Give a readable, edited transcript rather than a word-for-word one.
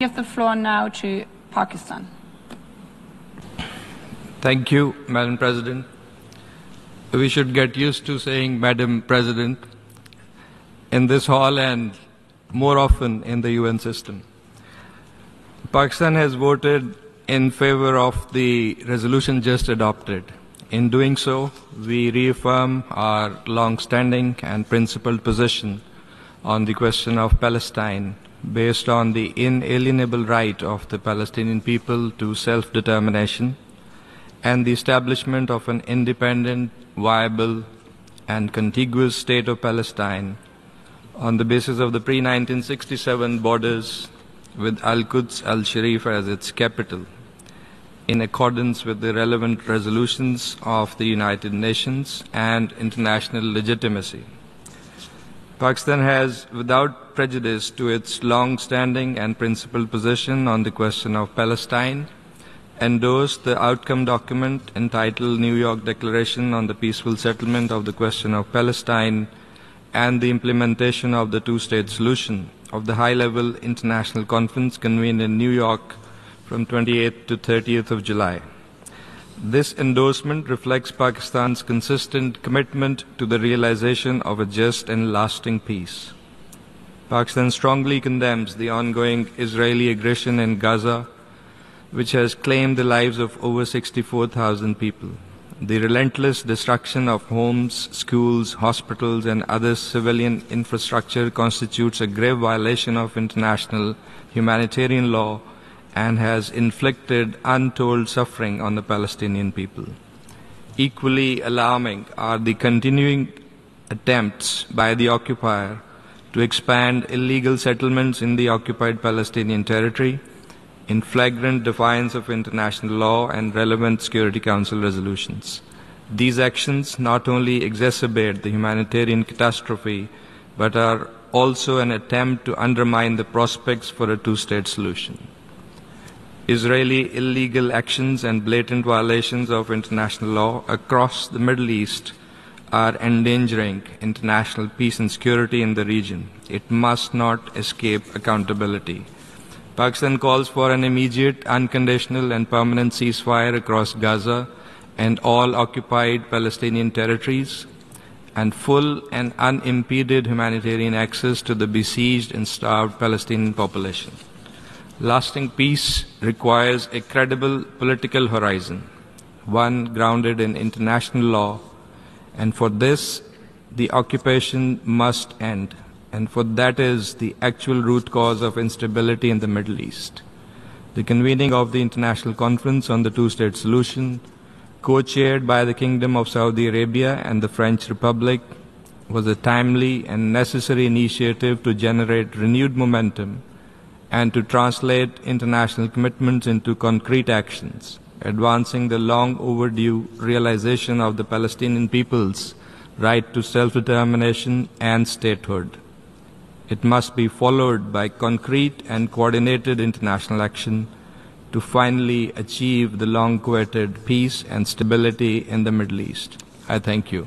Give the floor now to Pakistan. Thank you, Madam President. We should get used to saying Madam President in this hall and more often in the UN system. Pakistan has voted in favor of the resolution just adopted. In doing so, we reaffirm our long-standing and principled position on the question of Palestine, based on the inalienable right of the Palestinian people to self-determination and the establishment of an independent, viable, and contiguous state of Palestine on the basis of the pre-1967 borders with Al-Quds al-Sharif as its capital, in accordance with the relevant resolutions of the United Nations and international legitimacy. Pakistan has, without prejudice to its long-standing and principled position on the question of Palestine, endorsed the outcome document entitled New York Declaration on the Peaceful Settlement of the Question of Palestine and the Implementation of the Two-State Solution of the high-level international conference convened in New York from 28th to 30th of July. This endorsement reflects Pakistan's consistent commitment to the realization of a just and lasting peace. Pakistan strongly condemns the ongoing Israeli aggression in Gaza, which has claimed the lives of over 64,000 people. The relentless destruction of homes, schools, hospitals, and other civilian infrastructure constitutes a grave violation of international humanitarian law and has inflicted untold suffering on the Palestinian people. Equally alarming are the continuing attempts by the occupier to expand illegal settlements in the occupied Palestinian territory in flagrant defiance of international law and relevant Security Council resolutions. These actions not only exacerbate the humanitarian catastrophe, but are also an attempt to undermine the prospects for a two-state solution. Israeli illegal actions and blatant violations of international law across the Middle East are endangering international peace and security in the region. It must not escape accountability. Pakistan calls for an immediate, unconditional and permanent ceasefire across Gaza and all occupied Palestinian territories, and full and unimpeded humanitarian access to the besieged and starved Palestinian population. Lasting peace requires a credible political horizon, one grounded in international law, and for this, the occupation must end, and for that is the actual root cause of instability in the Middle East. The convening of the International Conference on the Two-State Solution, co-chaired by the Kingdom of Saudi Arabia and the French Republic, was a timely and necessary initiative to generate renewed momentum and to translate international commitments into concrete actions, advancing the long overdue realization of the Palestinian people's right to self-determination and statehood. It must be followed by concrete and coordinated international action to finally achieve the long-coveted peace and stability in the Middle East. I thank you.